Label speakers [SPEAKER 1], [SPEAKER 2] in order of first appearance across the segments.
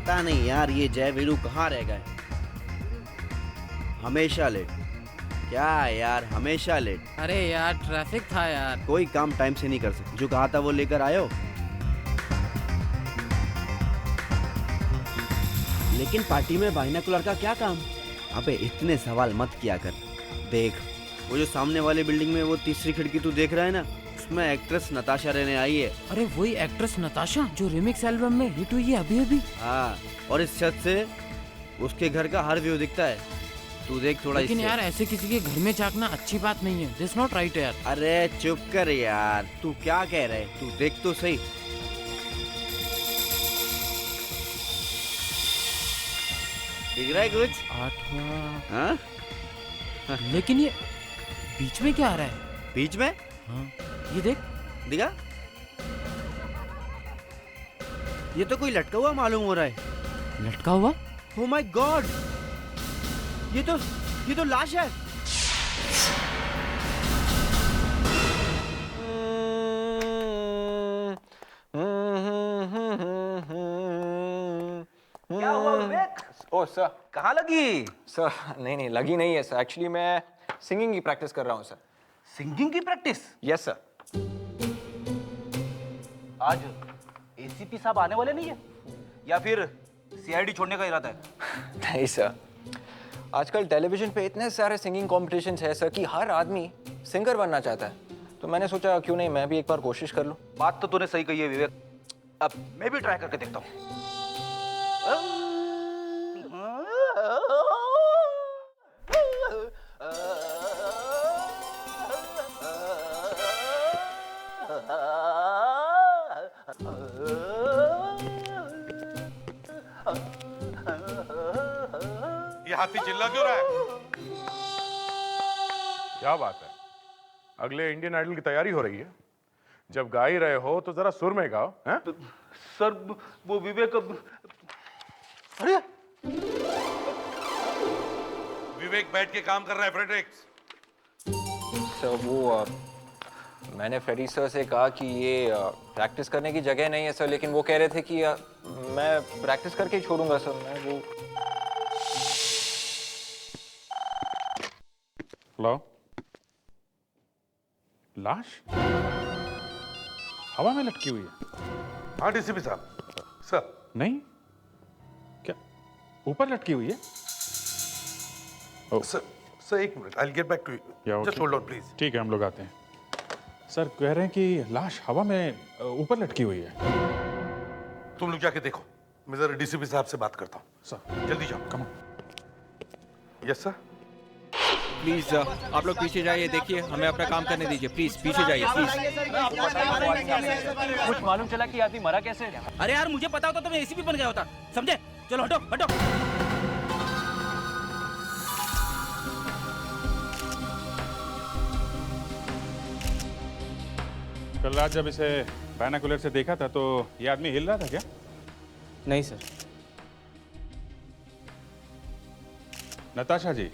[SPEAKER 1] पता नहीं यार ये जय वीरू कहाँ रह गए, हमेशा लेट। क्या यार हमेशा लेट।
[SPEAKER 2] अरे यार ट्रैफिक था यार।
[SPEAKER 1] कोई काम टाइम से नहीं कर सकते, जो कहा था वो लेकर आयो। लेकिन पार्टी में बाइनोकुलर का क्या काम? अबे इतने सवाल मत किया कर। देख वो जो सामने वाली बिल्डिंग में वो तीसरी खिड़की तू देख रहा है ना, उसमें एक्ट्रेस नताशा रहने आई है।
[SPEAKER 2] अरे वही एक्ट्रेस नताशा जो रिमिक्स एल्बम में हिट हुई है अभी अभी।
[SPEAKER 1] हाँ, और इस छत से उसके घर का हर व्यू दिखता है, तू देख थोड़ा।
[SPEAKER 2] लेकिन यार ऐसे किसी के घर में झांकना अच्छी बात नहीं है, दिस नॉट राइट यार।
[SPEAKER 1] अरे चुप कर यार, तू क्या कह रहे? तू देख तो सही। दिख रहा है कुछ?
[SPEAKER 2] 8वां।
[SPEAKER 1] हाँ?
[SPEAKER 2] लेकिन ये बीच में क्या आ रहा है?
[SPEAKER 1] बीच में?
[SPEAKER 2] हाँ ये देख।
[SPEAKER 1] दिखा? ये तो कोई लटका हुआ मालूम हो रहा है।
[SPEAKER 2] लटका हुआ?
[SPEAKER 1] ओह माय गॉड, ये तो लाश है।
[SPEAKER 3] क्या हुआ विवेक?
[SPEAKER 4] ओह सर,
[SPEAKER 3] कहाँ लगी?
[SPEAKER 4] सर नहीं लगी नहीं है सर, एक्चुअली मैं सिंगिंग की प्रैक्टिस कर रहा हूँ सर।
[SPEAKER 3] सिंगिंग की प्रैक्टिस?
[SPEAKER 4] Yes sir.
[SPEAKER 3] आज एसीपी साहब आने वाले नहीं है या फिर सीआईडी छोड़ने का इरादा है?
[SPEAKER 4] नहीं सर, आजकल टेलीविजन पे इतने सारे सिंगिंग कॉम्पिटिशन्स है सर कि हर आदमी सिंगर बनना चाहता है, तो मैंने सोचा क्यों नहीं मैं भी एक बार कोशिश कर लूँ।
[SPEAKER 3] बात तो तूने सही कही है विवेक, अब मैं भी ट्राई करके देखता हूँ।
[SPEAKER 5] ये हाथी चिल्ला क्यों रहा है? क्या बात है? अगले इंडियन आइडल की तैयारी हो रही है, जब गा ही रहे हो तो जरा सुर में गाओ। हैं?
[SPEAKER 3] सर वो विवेक अरे
[SPEAKER 5] विवेक बैठ के काम कर रहा है फ्रेडरिक्स।
[SPEAKER 4] सर वो मैंने फ्रेडी सर से कहा कि ये प्रैक्टिस करने की जगह नहीं है सर, लेकिन वो कह रहे थे कि मैं प्रैक्टिस करके ही छोड़ूंगा सर। मैं वो
[SPEAKER 5] हेलो, लाश हवा में लटकी हुई है? हाँ डीसीपी साहब। सर नहीं, क्या ऊपर लटकी हुई है?
[SPEAKER 6] सर एक minute, I will get back to you, just hold on please.
[SPEAKER 5] ठीक है, हम लोग आते हैं। सर कह रहे हैं कि लाश हवा में ऊपर लटकी हुई है।
[SPEAKER 6] तुम लोग जाके देखो, मैं जरा डीसीपी साहब से बात करता हूँ।
[SPEAKER 5] सर
[SPEAKER 6] जल्दी जाओ।
[SPEAKER 5] Come on.
[SPEAKER 6] Yes sir.
[SPEAKER 7] Please आप लोग पीछे जाइए, देखिए हमें अपना काम करने दीजिए, प्लीज पीछे जाइए प्लीज।
[SPEAKER 3] कुछ मालूम चला कि आदमी मरा कैसे?
[SPEAKER 7] अरे यार मुझे पता होता तो मैं एसीपी बन गया होता, समझे? चलो हटो हटो।
[SPEAKER 5] कल रात जब इसे बाइनोकुलर से देखा था तो ये आदमी हिल रहा था क्या?
[SPEAKER 7] नहीं सर।
[SPEAKER 5] नताशा जी,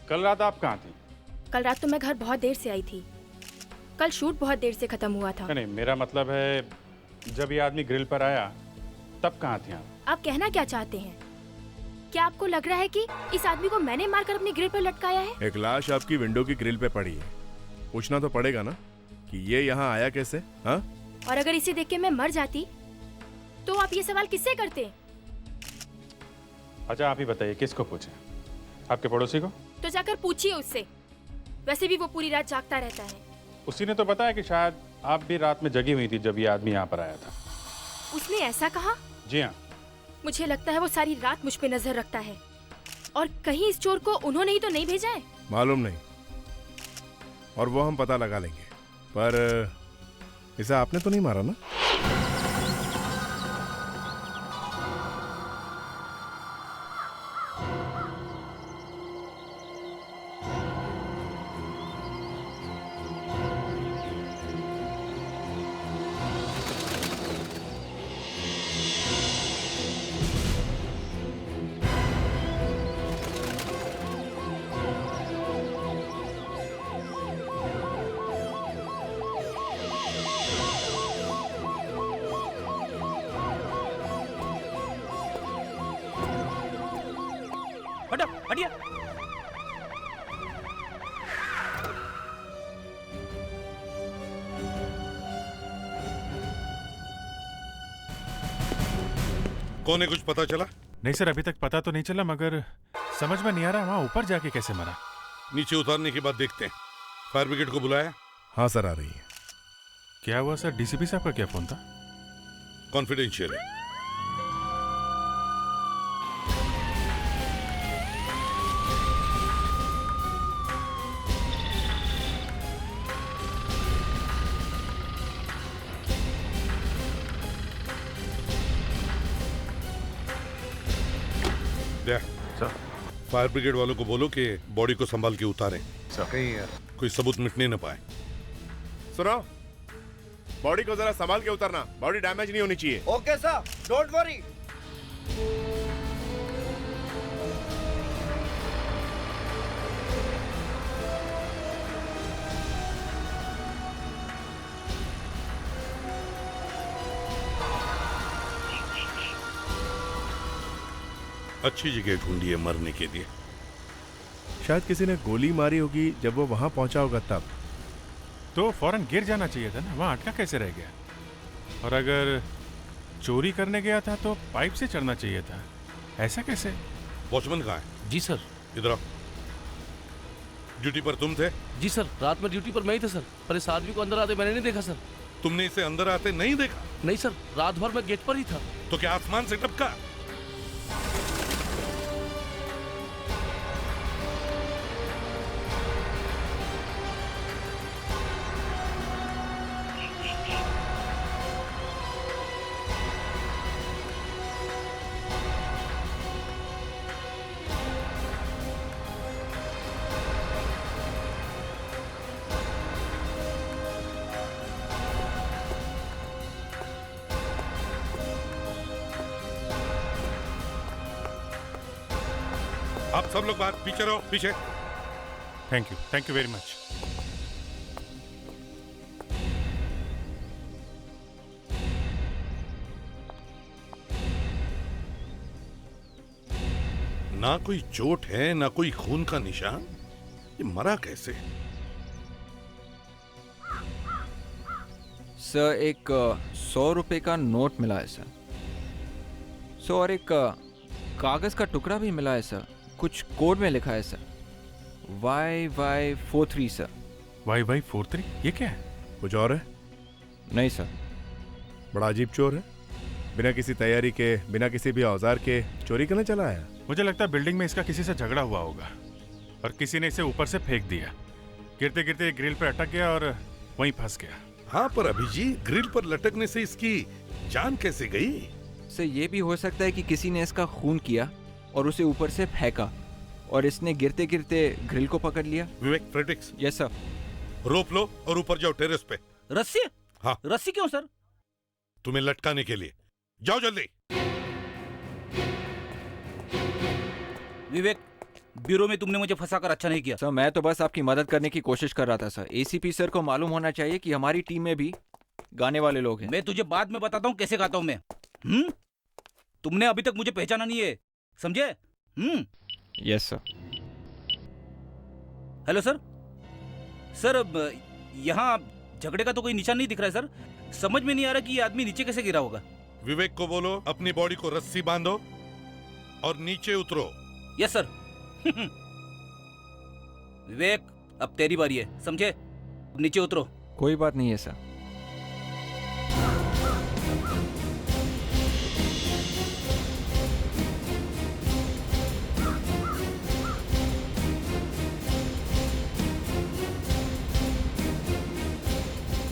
[SPEAKER 5] कल रात आप कहाँ थी?
[SPEAKER 8] कल रात तो मैं घर बहुत देर से आई थी, कल शूट बहुत देर से खत्म हुआ था।
[SPEAKER 5] नहीं, मेरा मतलब है जब ये आदमी ग्रिल पर आया तब कहाँ थी आप?
[SPEAKER 8] आप कहना क्या चाहते हैं? क्या आपको लग रहा है कि इस आदमी को मैंने मारकर अपनी ग्रिल पर लटकाया है?
[SPEAKER 9] एक लाश आपकी विंडो की ग्रिल पे पड़ी है, पूछना तो पड़ेगा ना कि ये यहाँ आया कैसे? हाँ?
[SPEAKER 8] और अगर इसे देख के मैं मर जाती तो आप ये सवाल किससे करते?
[SPEAKER 5] अच्छा आप ही बताइए, किसको पूछे? आपके पड़ोसी को?
[SPEAKER 8] तो जाकर पूछिए उससे, वैसे भी वो पूरी रात जागता रहता है।
[SPEAKER 5] उसी ने तो बताया कि शायद आप भी रात में जगी हुई थी जब ये आदमी यहाँ पर आया था।
[SPEAKER 8] उसने ऐसा कहा?
[SPEAKER 5] जी हाँ।
[SPEAKER 8] मुझे लगता है वो सारी रात मुझ पे नजर रखता है, और कहीं इस चोर को उन्होंने ही तो नहीं भेजा है।
[SPEAKER 9] मालूम नहीं, और वो हम पता लगा लेंगे, पर इसे आपने तो नहीं मारा ना?
[SPEAKER 3] हटिए।
[SPEAKER 6] कौन है, कुछ पता चला?
[SPEAKER 5] नहीं सर, अभी तक पता तो नहीं चला, मगर समझ में नहीं आ रहा वहां ऊपर जाके कैसे मरा।
[SPEAKER 6] नीचे उतारने के बाद देखते हैं। फायर ब्रिगेड को बुलाया?
[SPEAKER 9] हाँ सर, आ रही है।
[SPEAKER 5] क्या हुआ सर? डीसीपी साहब का क्या फोन था?
[SPEAKER 6] कॉन्फिडेंशियल है।
[SPEAKER 5] सर।
[SPEAKER 6] फायर ब्रिगेड वालों को बोलो कि बॉडी को संभाल के उतारें, कहीं कोई सबूत मिटने न पाए।
[SPEAKER 9] सुनो, बॉडी को जरा संभाल के उतारना, बॉडी डैमेज नहीं होनी चाहिए।
[SPEAKER 1] Okay sir, don't worry.
[SPEAKER 6] अच्छी जगह ढूंढी है मरने के लिए।
[SPEAKER 9] शायद किसी ने गोली मारी होगी जब वो वहां पहुंचा होगा तब।
[SPEAKER 5] तो फौरन गिर जाना चाहिए था ना, वहां अटका कैसे रह गया? और अगर चोरी करने गया था तो पाइप से चढ़ना चाहिए था, ऐसा कैसे?
[SPEAKER 6] वॉचमैन कहाँ है?
[SPEAKER 10] जी सर।
[SPEAKER 6] इधर आओ। ड्यूटी पर तुम थे?
[SPEAKER 10] जी सर, रात में ड्यूटी पर मैं ही था सर, पर इस आदमी को अंदर आते मैंने नहीं देखा सर।
[SPEAKER 6] तुमने इसे अंदर आते नहीं देखा?
[SPEAKER 10] नहीं सर, रात भर मैं गेट पर ही था।
[SPEAKER 6] तो क्या आसमान से टपका? आप सब लोग बाहर, पीछे रहो, पीछे।
[SPEAKER 5] Thank you very much.
[SPEAKER 6] ना कोई चोट है, ना कोई खून का निशान। ये मरा कैसे?
[SPEAKER 4] सर, एक 100 रुपए का नोट मिला है सर। और एक कागज का टुकड़ा भी मिला है सर, कुछ कोड में लिखा है सर, YY43 सर।
[SPEAKER 5] YY43? ये क्या है?
[SPEAKER 9] कुछ और है?
[SPEAKER 4] नहीं सर।
[SPEAKER 9] बड़ा अजीब चोर है, बिना किसी तैयारी के, बिना किसी भी औजार के चोरी करने चला आया।
[SPEAKER 5] मुझे लगता है बिल्डिंग में इसका किसी से झगड़ा हुआ होगा और किसी ने इसे ऊपर से फेंक दिया। गिरते गिरते ग्रिल पर अटक गया और वहीं फंस गया।
[SPEAKER 6] हाँ, पर अभिजीत, ग्रिल पर लटकने से इसकी जान कैसे गई?
[SPEAKER 4] सर, ये भी हो सकता है कि किसी ने इसका खून किया और उसे ऊपर से फेंका और इसने गिरते गिरते ग्रिल को पकड़ लिया।
[SPEAKER 6] विवेक, फ्रेडिक्स।
[SPEAKER 4] Yes sir.
[SPEAKER 6] रोप लो और ऊपर जाओ टेरेस पे।
[SPEAKER 3] रस्सी?
[SPEAKER 6] हाँ।
[SPEAKER 3] रस्सी क्यों सर?
[SPEAKER 6] तुम्हें लटकाने के लिए। जाओ जल्दी।
[SPEAKER 3] विवेक, ब्यूरो में तुमने मुझे फंसाकर अच्छा नहीं किया।
[SPEAKER 4] सर, मैं तो बस आपकी मदद करने की कोशिश कर रहा था सर। एसीपी सर को मालूम होना चाहिए कि हमारी टीम में भी गाने वाले लोग हैं।
[SPEAKER 3] मैं तुझे बाद में बताता हूँ कैसे गाता हूँ मैं। तुमने अभी तक मुझे पहचाना नहीं है, समझे?
[SPEAKER 4] Yes sir.
[SPEAKER 3] Hello sir. Sir, यहाँ झगड़े का तो कोई निशान नहीं दिख रहा है सर। समझ में नहीं आ रहा कि ये आदमी नीचे कैसे गिरा होगा।
[SPEAKER 6] विवेक को बोलो अपनी बॉडी को रस्सी बांधो और नीचे उतरो।
[SPEAKER 3] Yes sir. विवेक, अब तेरी बारी है, समझे? नीचे उतरो।
[SPEAKER 4] कोई बात नहीं है सर।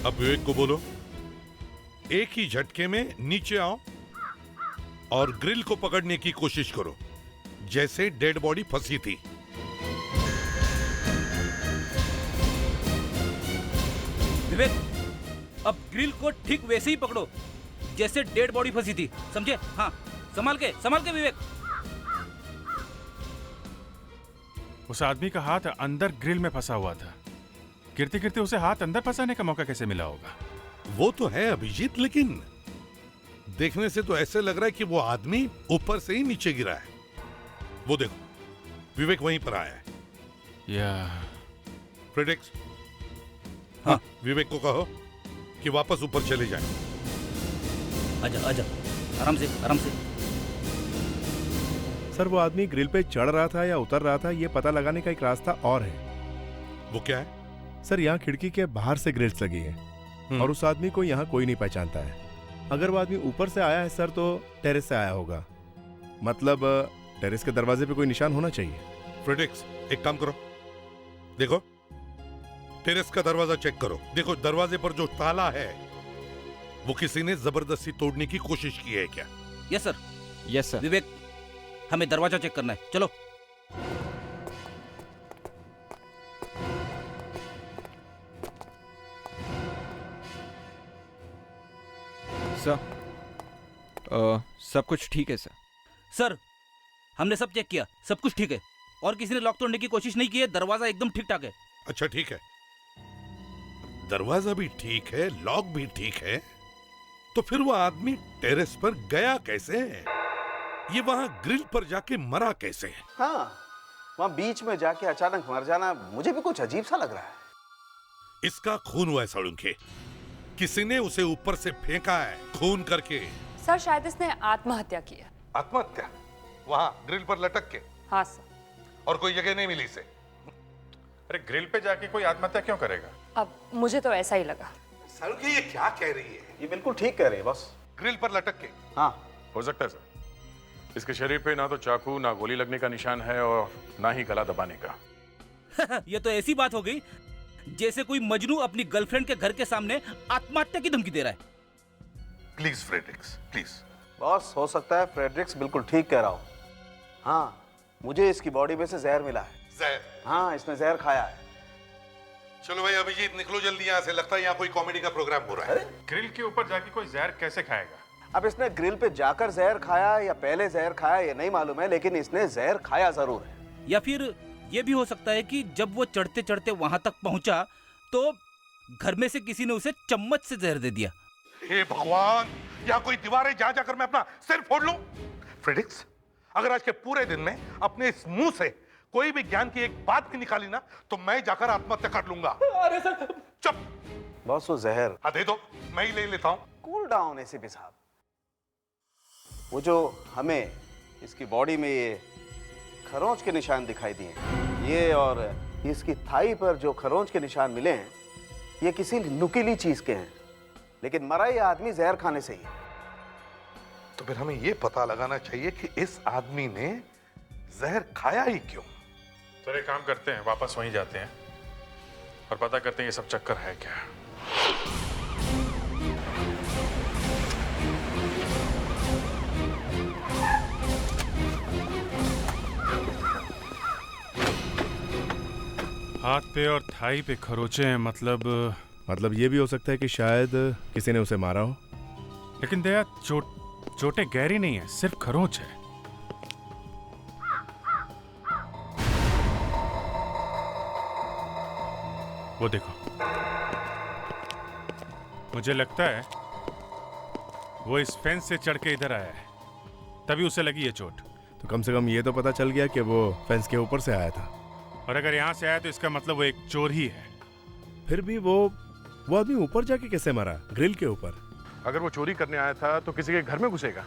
[SPEAKER 6] अब विवेक को बोलो एक ही झटके में नीचे आओ और ग्रिल को पकड़ने की कोशिश करो जैसे डेड बॉडी फंसी थी।
[SPEAKER 3] विवेक, अब ग्रिल को ठीक वैसे ही पकड़ो जैसे डेड बॉडी फंसी थी, समझे? हाँ, संभाल के विवेक।
[SPEAKER 5] उस आदमी का हाथ अंदर ग्रिल में फंसा हुआ था। गिरते गिरते उसे हाथ अंदर फंसाने का मौका कैसे मिला होगा?
[SPEAKER 6] वो तो है अभिजीत, लेकिन देखने से तो ऐसे लग रहा है कि वो आदमी ऊपर से ही नीचे गिरा है। वो देखो, विवेक वहीं पर आया है।
[SPEAKER 5] या
[SPEAKER 6] फ्रेडिक्स,
[SPEAKER 3] हाँ।
[SPEAKER 6] विवेक को कहो कि वापस ऊपर चले जाए।
[SPEAKER 3] आजा आजा, आराम से आराम से।
[SPEAKER 9] सर वो आदमी ग्रिल पे चढ़ रहा था या उतर रहा था, ये पता लगाने का एक रास्ता और है।
[SPEAKER 6] वो क्या है?
[SPEAKER 9] सर यहाँ खिड़की के बाहर से ग्रिल्स लगी हैं और उस आदमी को यहाँ कोई नहीं पहचानता है। अगर वो आदमी ऊपर से आया है सर तो टेरेस से आया होगा, मतलब टेरेस के दरवाजे पे कोई निशान होना चाहिए।
[SPEAKER 6] फ्रेडिक्स, एक काम करो, देखो टेरेस का दरवाजा चेक करो। देखो दरवाजे पर जो ताला है वो किसी ने जबरदस्ती तोड़ने की कोशिश की है क्या?
[SPEAKER 3] Yes sir.
[SPEAKER 7] Yes sir.
[SPEAKER 3] Vivek, हमें दरवाजा चेक करना है, चलो।
[SPEAKER 7] सर सब कुछ ठीक है सर।
[SPEAKER 3] सर, हमने सब चेक किया, सब कुछ ठीक है और किसी ने लॉक तोड़ने की कोशिश नहीं की है। दरवाजा एकदम ठीक ठाक है।
[SPEAKER 6] अच्छा ठीक है, दरवाजा भी ठीक है, लॉक भी ठीक है, तो फिर वो आदमी टेरेस पर गया कैसे? ये वहां ग्रिल पर जाके मरा कैसे?
[SPEAKER 1] हाँ, वहाँ बीच में जाके अचानक मर जाना मुझे भी कुछ अजीब सा लग रहा है।
[SPEAKER 6] इसका खून हुआ है सड़ुंखे, किसी ने उसे ऊपर से फेंका है खून करके।
[SPEAKER 11] सर शायद इसने आत्महत्या की है।
[SPEAKER 6] आत्महत्या? वहां ग्रिल पर लटक के?
[SPEAKER 11] हाँ सर।
[SPEAKER 6] और कोई जगह नहीं मिली इसे?
[SPEAKER 5] अरे ग्रिल पे जाके कोई आत्महत्या क्यों करेगा?
[SPEAKER 11] अब मुझे तो ऐसा ही लगा।
[SPEAKER 6] सड़ुंखे ये क्या कह रही है?
[SPEAKER 1] ये बिल्कुल ठीक कह रहे हैं बस।
[SPEAKER 6] ग्रिल पर लटक के?
[SPEAKER 1] हाँ
[SPEAKER 5] हो सकता है सर, इसके शरीर पे ना तो चाकू ना गोली लगने का निशान है और ना ही गला दबाने का।
[SPEAKER 3] ये तो ऐसी बात हो गई जैसे कोई मजनू अपनी गर्लफ्रेंड के घर के सामने आत्महत्या की धमकी दे रहा है।
[SPEAKER 6] Please Fredericks, please.
[SPEAKER 1] बॉस, हो सकता है फ्रेडरिक्स बिल्कुल ठीक कह रहा हो। हाँ, मुझे इसकी बॉडी में से जहर मिला है।
[SPEAKER 6] जहर?
[SPEAKER 1] हाँ, इसने जहर खाया है।
[SPEAKER 6] चलो भाई अभिजीत, निकलो जल्दी यहाँ से, लगता है यहाँ कोई कॉमेडी का प्रोग्राम हो रहा है।
[SPEAKER 5] ग्रिल के ऊपर जाके कोई जहर कैसे खाएगा?
[SPEAKER 1] अब इसने ग्रिल पे जाकर जहर खाया या पहले जहर खाया ये नहीं मालूम है, लेकिन इसने जहर खाया जरूर है।
[SPEAKER 3] या फिर ये भी हो सकता है कि जब वो चढ़ते चढ़ते वहां तक पहुंचा तो घर में से किसी ने उसे चम्मच से जहर दे दिया।
[SPEAKER 6] हे भगवान, यहाँ कोई दीवार है जहाँ जाकर मैं अपना सिर फोड़ लूं? फ्रेडरिक्स, अगर आज के पूरे दिन में अपने इस मुंह से कोई भी ज्ञान की एक बात भी निकाली ना तो मैं जाकर आत्महत्या कर लूंगा।
[SPEAKER 3] अरे सर,
[SPEAKER 6] चुप।
[SPEAKER 1] बॉस, वो जहर।
[SPEAKER 6] हाँ दे दो, मैं ही ले लेता हूँ।
[SPEAKER 1] कूल डाउन एसीपी साहब। वो जो हमें इसकी बॉडी में ये खरोंच के निशान दिखाई दिए, ये और इसकी थाई पर जो खरोंच के निशान मिले हैं, ये किसी नुकीली चीज के हैं, लेकिन मरा ये आदमी जहर खाने से ही है।
[SPEAKER 6] तो फिर हमें ये पता लगाना चाहिए कि इस आदमी ने जहर खाया ही क्यों।
[SPEAKER 5] तो एक काम करते हैं, वापस वहीं जाते हैं और पता करते हैं ये सब चक्कर है क्या। हाथ पे और थाई पे खरोचे हैं,
[SPEAKER 9] मतलब ये भी हो सकता है कि शायद किसी ने उसे मारा हो।
[SPEAKER 5] लेकिन दया चोटें गहरी नहीं है, सिर्फ खरोंच है। वो देखो, मुझे लगता है वो इस फेंस से चढ़ के इधर आया है, तभी उसे लगी ये चोट।
[SPEAKER 9] तो कम से कम ये तो पता चल गया कि वो फेंस के ऊपर से आया था।
[SPEAKER 5] और अगर यहाँ से आया तो इसका मतलब वो एक चोर ही है।
[SPEAKER 9] फिर भी वो आदमी ऊपर जाके कैसे मरा, ग्रिल के ऊपर?
[SPEAKER 5] अगर वो चोरी करने आया था तो किसी के घर में घुसेगा,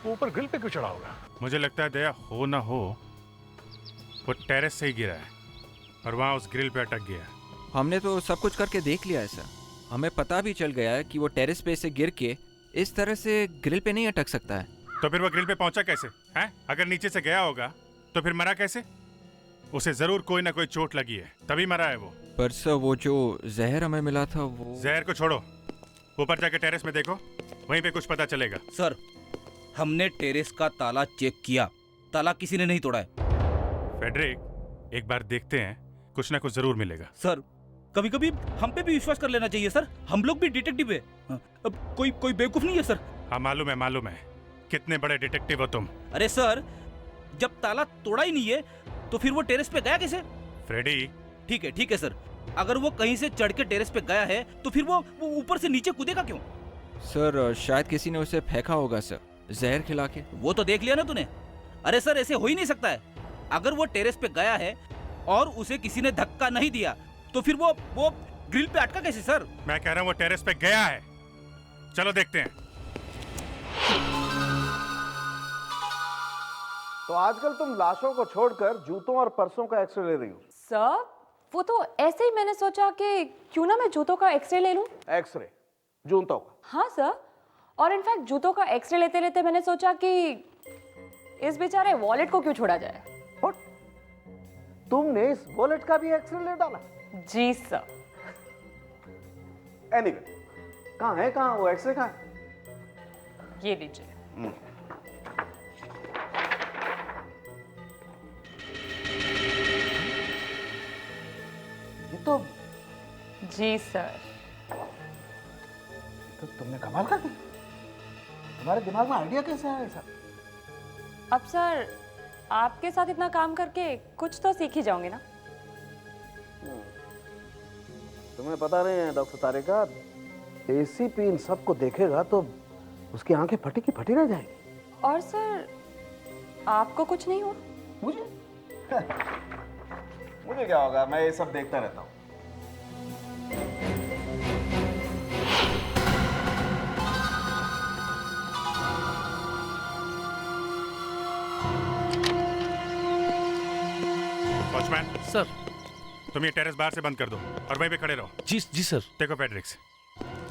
[SPEAKER 5] वो ऊपर ग्रिल पे क्यों चढ़ा होगा? मुझे लगता है दया, हो ना हो वो टेरेस से ही गिरा है और वहां उस ग्रिल पे अटक गया।
[SPEAKER 7] हमने तो सब कुछ करके देख लिया है सर, हमें पता भी चल गया है कि वो टेरेस पे से गिर के इस तरह से ग्रिल पे नहीं अटक सकता है।
[SPEAKER 5] तो फिर वो ग्रिल पे पहुंचा कैसे है? अगर नीचे से गया होगा तो फिर मरा कैसे? उसे जरूर कोई ना कोई चोट लगी है, तभी मरा है वो।
[SPEAKER 7] पर सर वो जो जहर हमें मिला था वो...
[SPEAKER 5] जहर को छोड़ो, ऊपर जाके टेरेस में देखो, वहीं पे कुछ पता चलेगा।
[SPEAKER 3] सर, हमने टेरेस का ताला चेक किया, ताला किसी ने नहीं तोड़ा है।
[SPEAKER 5] फ्रेडरिक, एक बार देखते हैं, कुछ ना कुछ जरूर मिलेगा।
[SPEAKER 3] सर, कभी कभी हम पे भी विश्वास कर लेना चाहिए सर, हम लोग भी डिटेक्टिव है। अब कोई बेवकूफ नहीं है सर।
[SPEAKER 5] हाँ मालूम है, कितने बड़े डिटेक्टिव हो तुम।
[SPEAKER 3] अरे सर, जब ताला तोड़ा ही नहीं है तो फिर वो टेरेस पे गया कैसे?
[SPEAKER 5] फ्रेडी,
[SPEAKER 3] ठीक है सर, अगर वो कहीं से चढ़ के टेरेस पे गया है तो फिर वो ऊपर से नीचे कूदेगा क्यों?
[SPEAKER 7] सर शायद किसी ने उसे फेंका होगा सर, जहर खिला के।
[SPEAKER 3] वो तो देख लिया ना तूने। अरे सर, ऐसे हो ही नहीं सकता है। अगर वो टेरेस पे गया है और उसे किसी ने धक्का नहीं दिया तो फिर वो ग्रिल पे अटका कैसे सर?
[SPEAKER 5] मैं कह रहा हूँ वो टेरेस पे गया है। चलो देखते हैं।
[SPEAKER 1] तो आजकल तुम लाशों को छोड़कर जूतों और पर्सों का एक्सरे ले रही हो।
[SPEAKER 11] सर वो तो ऐसे ही मैंने सोचा कि क्यों ना मैं जूतों का एक्सरे ले लूं।
[SPEAKER 1] एक्सरे जूतों का?
[SPEAKER 11] हाँ सर, और इनफैक्ट जूतों का एक्सरे लेते लेते मैंने सोचा कि इस बेचारे वॉलेट को क्यों छोड़ा जाए।
[SPEAKER 1] What? तुमने इस वॉलेट का भी एक्सरे ले डाला?
[SPEAKER 11] जी सर।
[SPEAKER 1] एनीवे, कहाँ है, कहाँ वो एक्सरे कहाँ है?
[SPEAKER 11] ये लीजिए।
[SPEAKER 1] ये तो
[SPEAKER 11] जी सर।
[SPEAKER 1] तो तुमने कमाल कर दी। तुम्हारे दिमाग में आइडिया कैसे आया ऐसा?
[SPEAKER 11] अब सर आपके साथ इतना काम करके कुछ तो सीख ही जाओगे ना।
[SPEAKER 1] तुम्हें पता नहीं है डॉक्टर तारिका, एसीपी इन सबको देखेगा तो उसकी आंखें फटी की फटी रह जाएगी।
[SPEAKER 11] और सर आपको कुछ नहीं हुआ?
[SPEAKER 1] मुझे मुझे क्या होगा, मैं ये सब देखता रहता हूँ।
[SPEAKER 5] Watchman,
[SPEAKER 10] sir.
[SPEAKER 5] तुम ये टेरेस बाहर से बंद कर दो और वहीं पे खड़े रहो।
[SPEAKER 10] जी जी सर।
[SPEAKER 5] देखो पेड्रिक्स,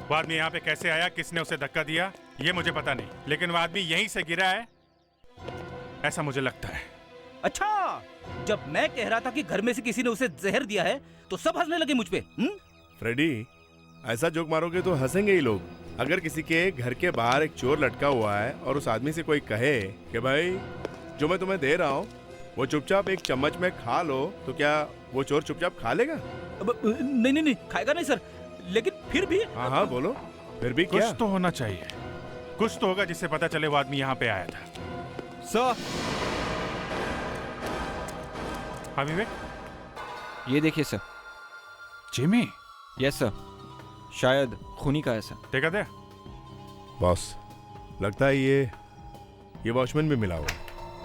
[SPEAKER 5] वो आदमी यहाँ पे कैसे आया, किसने उसे धक्का दिया, ये मुझे पता नहीं, लेकिन वो आदमी यहीं से गिरा है, ऐसा मुझे लगता है।
[SPEAKER 3] अच्छा, जब मैं कह रहा था कि घर में से किसी ने उसे जहर दिया है तो सब हंसने लगे मुझ पे।
[SPEAKER 9] फ्रेडी, ऐसा जोक मारोगे तो हंसेंगे ही लोग। अगर किसी के घर के बाहर एक चोर लटका हुआ है और उस आदमी से कोई कहे कि भाई जो मैं तुम्हें दे रहा हूँ वो चुपचाप एक चम्मच में खा लो, तो क्या वो चोर चुपचाप खा लेगा?
[SPEAKER 3] नहीं नहीं नहीं, खाएगा नहीं सर, लेकिन फिर भी।
[SPEAKER 9] हाँ हाँ बोलो, फिर भी क्या?
[SPEAKER 5] कुछ तो होना चाहिए, कुछ तो होगा जिससे पता चले वो आदमी यहाँ पे आया था।
[SPEAKER 7] सर,
[SPEAKER 5] हाँ विवेक,
[SPEAKER 7] ये देखिए सर।
[SPEAKER 5] जिमी?
[SPEAKER 7] यस सर, शायद खूनी का है सर।
[SPEAKER 5] देखा था
[SPEAKER 9] बॉस, लगता है ये वॉचमैन भी मिला हुआ।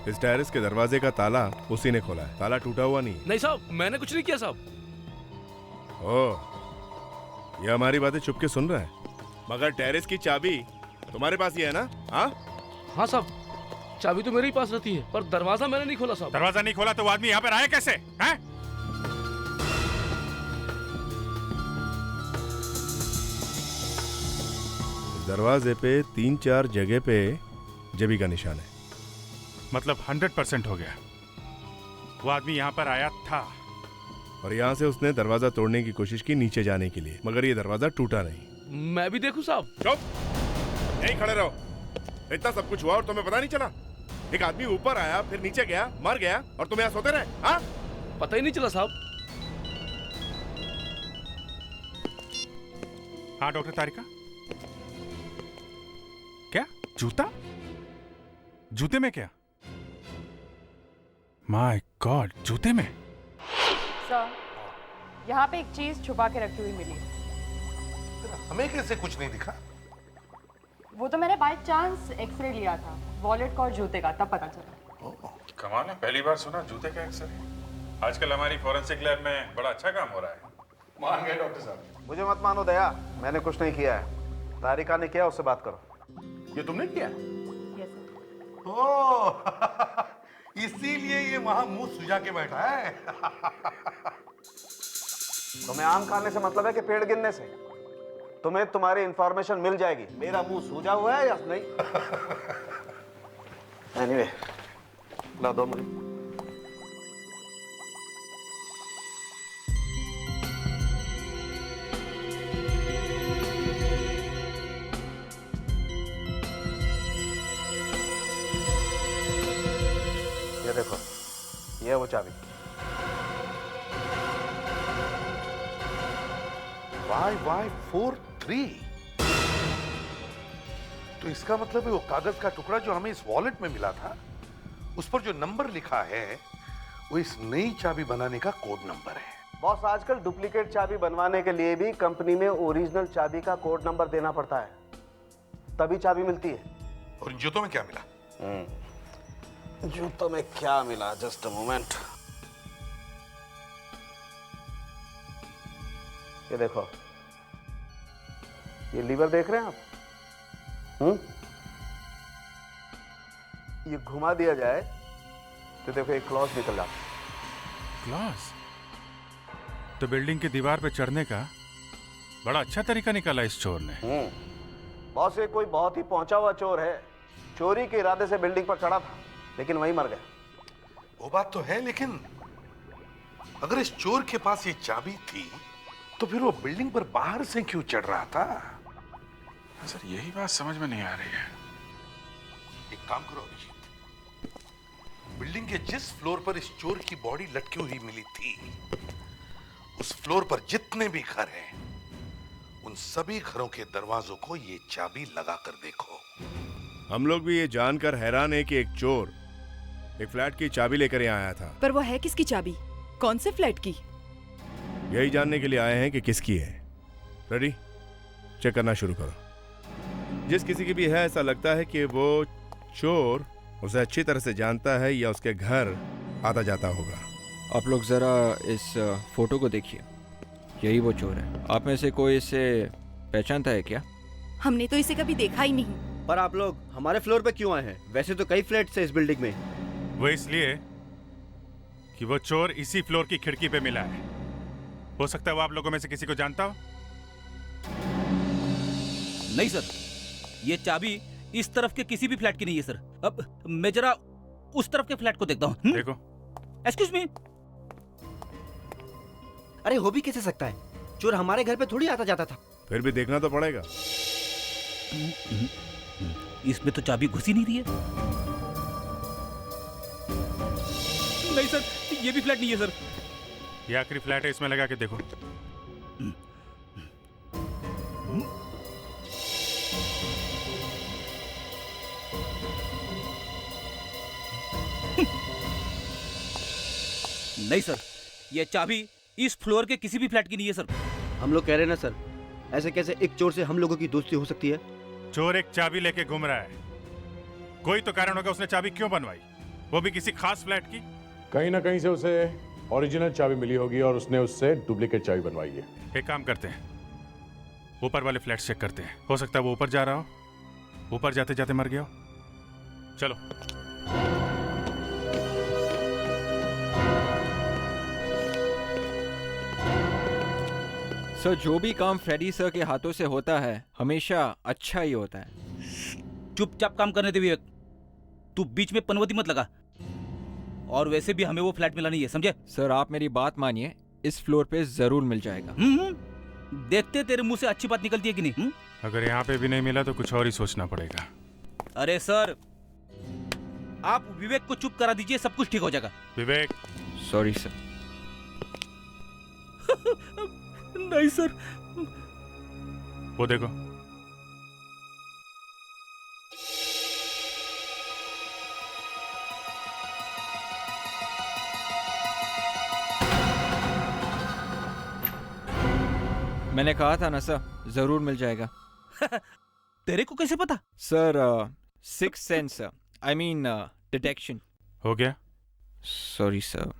[SPEAKER 9] इस टेरेस के दरवाजे का ताला उसी ने खोला है। ताला टूटा हुआ नहीं।
[SPEAKER 10] नहीं साहब, मैंने कुछ नहीं किया साहब।
[SPEAKER 9] ओह, ये हमारी बातें चुप के सुन रहा है। मगर टेरेस की चाबी तुम्हारे पास ही है ना? हाँ
[SPEAKER 10] हाँ साहब, चाबी तो मेरे ही पास रहती है, पर दरवाजा मैंने नहीं खोला साहब।
[SPEAKER 5] दरवाजा नहीं खोला तो वो आदमी यहाँ पर आया कैसे? हैं?
[SPEAKER 9] दरवाजे पे 3-4 जगह पे जबी का निशान है।
[SPEAKER 5] मतलब 100% हो गया, वो आदमी यहाँ पर आया था।
[SPEAKER 9] और यहाँ से उसने दरवाजा तोड़ने की कोशिश की नीचे जाने के लिए, मगर ये दरवाजा टूटा नहीं।
[SPEAKER 10] मैं भी देखूं साहब?
[SPEAKER 9] चुप, यहीं खड़े रहो। इतना सब कुछ हुआ और तुम्हें पता नहीं चला? एक आदमी ऊपर आया, फिर नीचे गया, मर गया, और तुम यहाँ सोते रहे? हाँ,
[SPEAKER 10] पता ही नहीं चला साहब।
[SPEAKER 5] हाँ डॉक्टर तारिका, क्या जूता? जूते में क्या? माय गॉड, जूते में?
[SPEAKER 11] सर, यहाँ पे एक चीज छुपा के रखी हुई मिली।
[SPEAKER 6] हमें कैसे कुछ नहीं दिखा?
[SPEAKER 11] वो तो मैंने बाय चांस एक्सरे लिया था, वॉलेट का और जूते का, तब पता चला।
[SPEAKER 5] कमाल है, पहली बार सुना जूते का एक्सरे। आजकल हमारी फॉरेंसिक लैब में बड़ा अच्छा काम हो रहा है।
[SPEAKER 6] मान गए डॉक्टर साहब।
[SPEAKER 1] मुझे मत मानो दया, मैंने कुछ नहीं किया है। तारिका ने किया, उससे बात करो।
[SPEAKER 6] ये तुमने किया?
[SPEAKER 11] Yes sir.
[SPEAKER 6] ओह, इसीलिए ये वहां मुंह सुजा के बैठा है।
[SPEAKER 1] तुम्हें आम खाने से मतलब है कि पेड़ गिनने से? तुम्हें तुम्हारी इंफॉर्मेशन मिल जाएगी। मेरा मुंह सूजा हुआ है या नहीं? एनीवे, ला दो मुझे। ये देखो, ये है वो चाबी।
[SPEAKER 6] YY43। तो इसका मतलब है वो कागज का टुकड़ा जो हमें इस वॉलेट में मिला था, उस पर जो नंबर लिखा है वो इस नई चाबी बनाने का कोड नंबर है।
[SPEAKER 1] बॉस, आजकल डुप्लीकेट चाबी बनवाने के लिए भी कंपनी में ओरिजिनल चाबी का कोड नंबर देना पड़ता है, तभी चाबी मिलती है।
[SPEAKER 6] और इन जूतों में क्या मिला?
[SPEAKER 1] जूतों में क्या मिला? Just a moment. ये देखो, ये लीवर देख रहे हैं आप? ये घुमा दिया जाए तो देखो एक क्लॉज निकल जाता।
[SPEAKER 5] क्लॉज? तो बिल्डिंग की दीवार पे चढ़ने का बड़ा अच्छा तरीका निकाला इस चोर ने।
[SPEAKER 1] बॉस, ये कोई बहुत ही पहुंचा हुआ चोर है। चोरी के इरादे से बिल्डिंग पर चढ़ा था, लेकिन वहीं मर गया।
[SPEAKER 6] वो बात तो है, लेकिन अगर इस चोर के पास ये चाबी थी तो फिर वो बिल्डिंग पर बाहर से क्यों चढ़ रहा था?
[SPEAKER 5] सर, यही बात समझ में नहीं आ रही है।
[SPEAKER 6] एक काम करो अभिजीत, बिल्डिंग के जिस फ्लोर पर इस चोर की बॉडी लटकी हुई मिली थी, उस फ्लोर पर जितने भी घर हैं, उन सभी घरों के दरवाजों को ये चाबी लगा कर देखो।
[SPEAKER 9] हम लोग भी ये जानकर हैरान है कि एक चोर एक फ्लैट की चाबी लेकर यहाँ आया था।
[SPEAKER 12] पर वो है किसकी चाबी? कौन से फ्लैट की?
[SPEAKER 9] यही जानने के लिए आए हैं कि किसकी है। रेडी? चेक करना शुरू करो। जिस किसी की भी है, ऐसा लगता है कि वो चोर उसे अच्छी तरह से जानता है या उसके घर आता जाता होगा।
[SPEAKER 7] आप लोग ज़रा इस फोटो को देखिए, यही वो चोर है। आप में से कोई इसे पहचानता है क्या?
[SPEAKER 12] हमने तो इसे कभी देखा ही नहीं।
[SPEAKER 13] पर आप लोग हमारे फ्लोर पे क्यों आए हैं? वैसे तो कई फ्लैट्स हैं इस बिल्डिंग में।
[SPEAKER 5] वो इसलिए कि वो चोर इसी फ्लोर की खिड़की पे मिला है। हो सकता है वो आप लोगों में से किसी को जानता हो।
[SPEAKER 3] नहीं सर, ये चाबी इस तरफ के किसी भी फ्लैट की नहीं है सर। अब मैं जरा उस तरफ के फ्लैट को देखता हूँ।
[SPEAKER 5] देखो।
[SPEAKER 3] Excuse me.
[SPEAKER 13] अरे हो भी कैसे सकता है? चोर हमारे घर पे थोड़ी आता जाता था।
[SPEAKER 9] फिर भी देखना तो पड़ेगा।
[SPEAKER 3] इसमें तो चाबी घुसी नहीं रही है। नहीं सर, ये भी फ्लैट नहीं है सर।
[SPEAKER 5] ये आखिरी फ्लैट है, इसमें लगा के देखो।
[SPEAKER 3] नहीं सर, ये चाबी इस फ्लोर के किसी भी फ्लैट की नहीं है सर।
[SPEAKER 13] हम लोग कह रहे हैं ना सर, ऐसे कैसे एक चोर से हम लोगों की दोस्ती हो सकती है?
[SPEAKER 5] चोर एक चाबी लेके घूम रहा है, कोई तो कारण होगा उसने चाबी क्यों बनवाई, वो भी किसी खास फ्लैट की।
[SPEAKER 14] कहीं ना कहीं से उसे ओरिजिनल चाबी मिली होगी और उसने उससे डुप्लीकेट चाबी बनवाई है।
[SPEAKER 5] एक काम करते हैं, ऊपर वाले फ्लैट चेक करते हैं। हो सकता है वो ऊपर जा रहा हो, ऊपर जाते जाते मर गया हो। चलो।
[SPEAKER 7] सर, जो भी काम फ्रेडी सर के हाथों से होता है हमेशा अच्छा ही होता है।
[SPEAKER 3] चुपचाप काम करने दे विवेक, तू बीच में पनवती मत लगा। और वैसे भी हमें वो फ्लैट मिला नहीं है, समझे?
[SPEAKER 7] सर, आप मेरी बात मानिए, इस फ्लोर पे जरूर मिल जाएगा।
[SPEAKER 3] देखते तेरे मुंह से अच्छी बात निकलती है कि नहीं।
[SPEAKER 5] अगर यहाँ पे भी नहीं मिला तो कुछ और ही सोचना पड़ेगा।
[SPEAKER 3] अरे सर, आप विवेक को चुप करा दीजिए, सब कुछ ठीक हो जाएगा।
[SPEAKER 5] विवेक।
[SPEAKER 7] Sorry sir.
[SPEAKER 3] नहीं सर।
[SPEAKER 5] वो देखो।
[SPEAKER 7] मैंने कहा था ना सर, जरूर मिल जाएगा।
[SPEAKER 3] तेरे को कैसे पता?
[SPEAKER 7] Sir, six sense, I mean detection.
[SPEAKER 5] हो गया?
[SPEAKER 7] Sorry sir.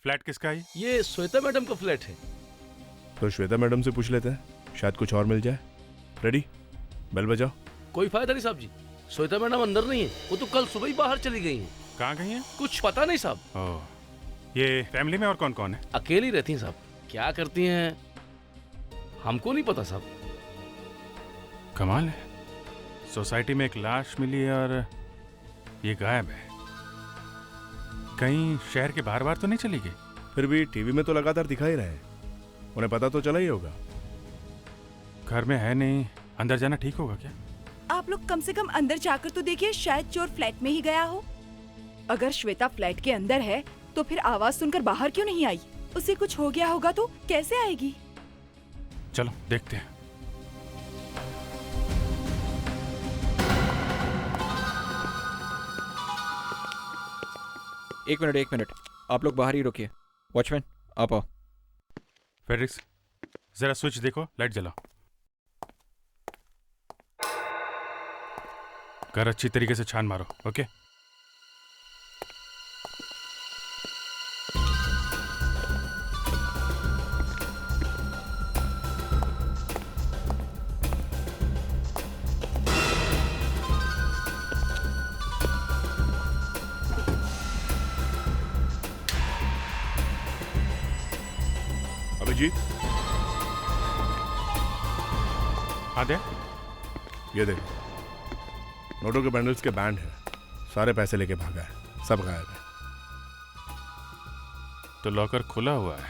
[SPEAKER 5] फ्लैट किसका है?
[SPEAKER 10] ये श्वेता मैडम का फ्लैट है।
[SPEAKER 9] तो श्वेता मैडम से पूछ लेते हैं, शायद कुछ और मिल जाए। रेडी? बेल बजाओ।
[SPEAKER 10] कोई फायदा नहीं साहब जी, श्वेता मैडम अंदर नहीं है, वो तो कल सुबह ही बाहर चली गई हैं।
[SPEAKER 5] कहाँ गई हैं?
[SPEAKER 10] कुछ पता नहीं साहब।
[SPEAKER 5] ओह, ये फैमिली में और कौन कौन है?
[SPEAKER 10] अकेली रहती हैं साहब, क्या करती हैं हमको नहीं पता साहब।
[SPEAKER 5] कमाल है, सोसाइटी में एक लाश मिली है और ये गायब है। कहीं शहर के बाहर बाहर तो नहीं चली गई?
[SPEAKER 9] फिर भी टीवी में तो लगातार दिखा ही रहे हैं, उन्हें पता तो चला ही होगा।
[SPEAKER 5] घर में है नहीं, अंदर जाना ठीक होगा क्या?
[SPEAKER 12] आप लोग कम से कम अंदर जाकर तो देखिए, शायद चोर फ्लैट में ही गया हो। अगर श्वेता फ्लैट के अंदर है तो फिर आवाज सुनकर बाहर क्यों नहीं आई? उसे कुछ हो गया होगा तो कैसे आएगी?
[SPEAKER 5] चलो देखते हैं।
[SPEAKER 7] एक मिनट, आप लोग बाहर ही रुकिए। वॉचमैन, आप आओ।
[SPEAKER 5] फेड्रिक्स, जरा स्विच देखो, लाइट जलाओ। घर अच्छी तरीके से छान मारो, ओके?
[SPEAKER 9] अभिजीत,
[SPEAKER 5] हाँ दे।
[SPEAKER 9] ये देख, नोटों के बंडल्स के बैंड है, सारे पैसे लेके भागा है, सब गायब है।
[SPEAKER 5] तो लॉकर खुला हुआ है।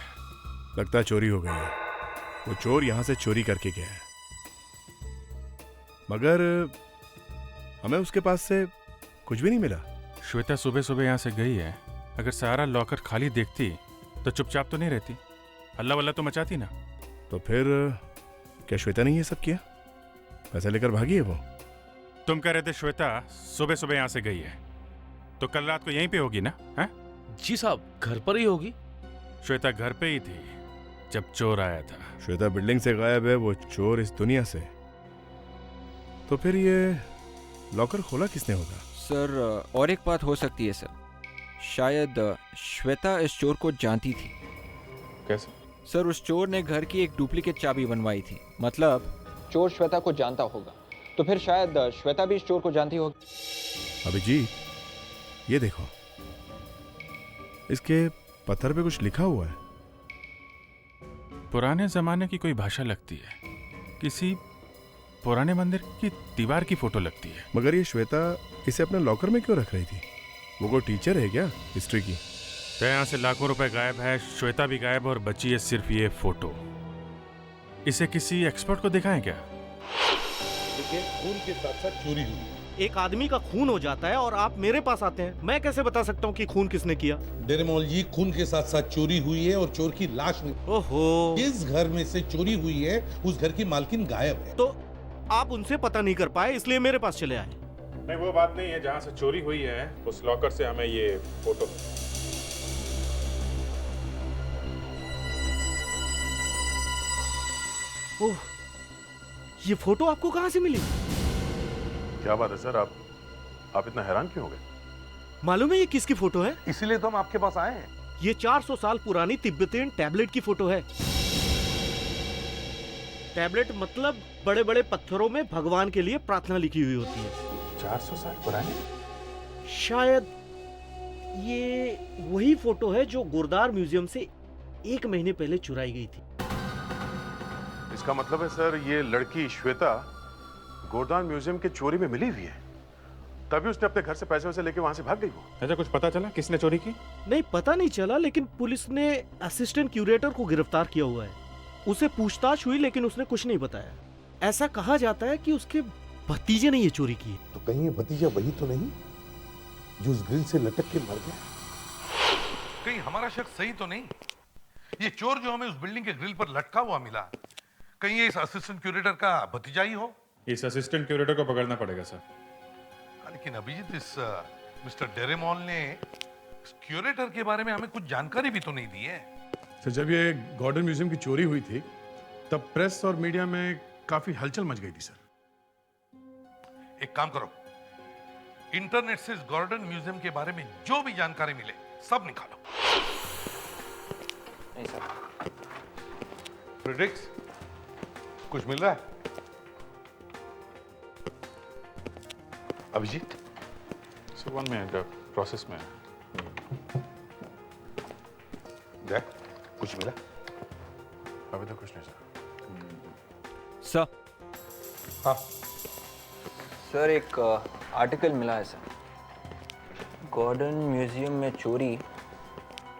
[SPEAKER 9] लगता है चोरी हो गई है। वो चोर यहां से चोरी करके गया है, मगर हमें उसके पास से कुछ भी नहीं मिला।
[SPEAKER 5] श्वेता सुबह सुबह यहाँ से गई है। अगर सारा लॉकर खाली देखती तो चुपचाप तो नहीं रहती, हल्ला वल्ला तो मचाती ना।
[SPEAKER 9] तो फिर क्या श्वेता ने ये सब किया? पैसे लेकर भागी है वो?
[SPEAKER 5] तुम कह रहे थे श्वेता सुबह सुबह यहाँ से गई है, तो कल रात को यहीं पे होगी ना? हैं?
[SPEAKER 10] जी साहब, घर पर ही होगी।
[SPEAKER 5] श्वेता घर पे ही थी जब चोर आया था।
[SPEAKER 9] श्वेता बिल्डिंग से गायब है, वो चोर इस दुनिया से। तो फिर ये लॉकर खोला किसने होगा?
[SPEAKER 7] सर, और एक बात हो सकती है सर, शायद श्वेता इस चोर को जानती थी।
[SPEAKER 5] कैसे?
[SPEAKER 7] सर, उस चोर ने घर की एक डुप्लीकेट चाबी बनवाई थी, मतलब चोर श्वेता को जानता होगा, तो फिर शायद श्वेता भी इस चोर को जानती होगी।
[SPEAKER 9] अभिजीत, ये देखो, इसके पत्थर पे कुछ लिखा हुआ है।
[SPEAKER 5] पुराने जमाने की कोई भाषा लगती है, किसी पुराने मंदिर की दीवार की फोटो लगती है।
[SPEAKER 9] मगर ये श्वेता इसे अपने लॉकर में क्यों रख रही थी? वो कोई टीचर है क्या हिस्ट्री की?
[SPEAKER 5] तो यहाँ से लाखों रुपए गायब है, श्वेता भी गायब, और बची है सिर्फ ये फोटो। इसे किसी एक्सपर्ट को दिखाएं क्या?
[SPEAKER 6] देखिए, खून के साथ साथ चोरी हुई।
[SPEAKER 15] एक आदमी का खून हो जाता है और आप मेरे पास आते हैं, मैं कैसे बता सकता हूँ कि खून किसने किया?
[SPEAKER 6] डेरेमोल जी, खून के साथ साथ चोरी हुई है और चोर की लाश में।
[SPEAKER 15] ओहो,
[SPEAKER 6] जिस घर में से चोरी हुई है उस घर की मालकिन गायब है।
[SPEAKER 15] तो आप उनसे पता नहीं कर पाए, इसलिए मेरे पास चले आए।
[SPEAKER 5] नहीं, वो बात नहीं है। जहाँ से चोरी हुई है उस लॉकर से हमें ये फोटो।
[SPEAKER 15] ओह, ये फोटो आपको कहाँ से मिली?
[SPEAKER 14] क्या बात है सर, आप इतना हैरान क्यों हो गए?
[SPEAKER 15] मालूम है ये किसकी फोटो है?
[SPEAKER 6] इसीलिए तो हम आपके पास आए हैं।
[SPEAKER 15] ये 400 साल पुरानी तिब्बतियन टैबलेट की फोटो है। टैबलेट मतलब बड़े बड़े पत्थरों में भगवान के लिए प्रार्थना लिखी हुई होती है।
[SPEAKER 5] 400 साल पुरानी?
[SPEAKER 15] शायद ये वही फोटो है जो गुरदार म्यूजियम से 1 महीने पहले चुराई गई थी।
[SPEAKER 14] इसका मतलब है सर, ये लड़की श्वेता गोरदान म्यूजियम के चोरी में मिली हुई है, तभी उसने अपने घर से पैसे वैसे लेके वहां से भाग गई वो।
[SPEAKER 5] ऐसा कुछ पता चला किसने चोरी की?
[SPEAKER 15] नहीं, पता नहीं चला, लेकिन पुलिस ने असिस्टेंट क्यूरेटर को गिरफ्तार किया हुआ है। उसे पूछताछ हुई लेकिन उसने कुछ नहीं बताया। ऐसा कहा जाता है कि उसके भतीजे ने ये चोरी की है।
[SPEAKER 6] तो कहीं ये भतीजा वही तो नहीं जो उस ग्रिल से लटक के मर गया? कहीं हमारा शक सही तो नहीं? ये चोर जो हमें उस बिल्डिंग के ग्रिल पर लटका हुआ मिला, कहीं ये इस असिस्टेंट क्यूरेटर का भतीजा ही हो?
[SPEAKER 5] इस असिस्टेंट क्यूरेटर को पकड़ना पड़ेगा सर।
[SPEAKER 6] लेकिन अभिजीत, इस मिस्टर डेरेमोल ने क्यूरेटर के बारे में हमें कुछ जानकारी भी तो नहीं दी है।
[SPEAKER 14] सर, जब ये गॉर्डन म्यूजियम की चोरी हुई थी तब प्रेस और मीडिया में काफी हलचल मच गई थी सर।
[SPEAKER 6] एक काम करो, इंटरनेट से इस गॉर्डन म्यूजियम के बारे में जो भी जानकारी मिले सब निकालो।
[SPEAKER 4] नहीं सर।
[SPEAKER 6] फ्रेडरिक्स, कुछ मिल रहा है? अभिजीत,
[SPEAKER 5] सर 1 मिनट, प्रोसेस में।
[SPEAKER 6] जैक, कुछ मिला?
[SPEAKER 14] अभी तो कुछ नहीं
[SPEAKER 7] सर।
[SPEAKER 6] हाँ
[SPEAKER 4] सर, एक आर्टिकल मिला है सर। गॉर्डन म्यूजियम में चोरी।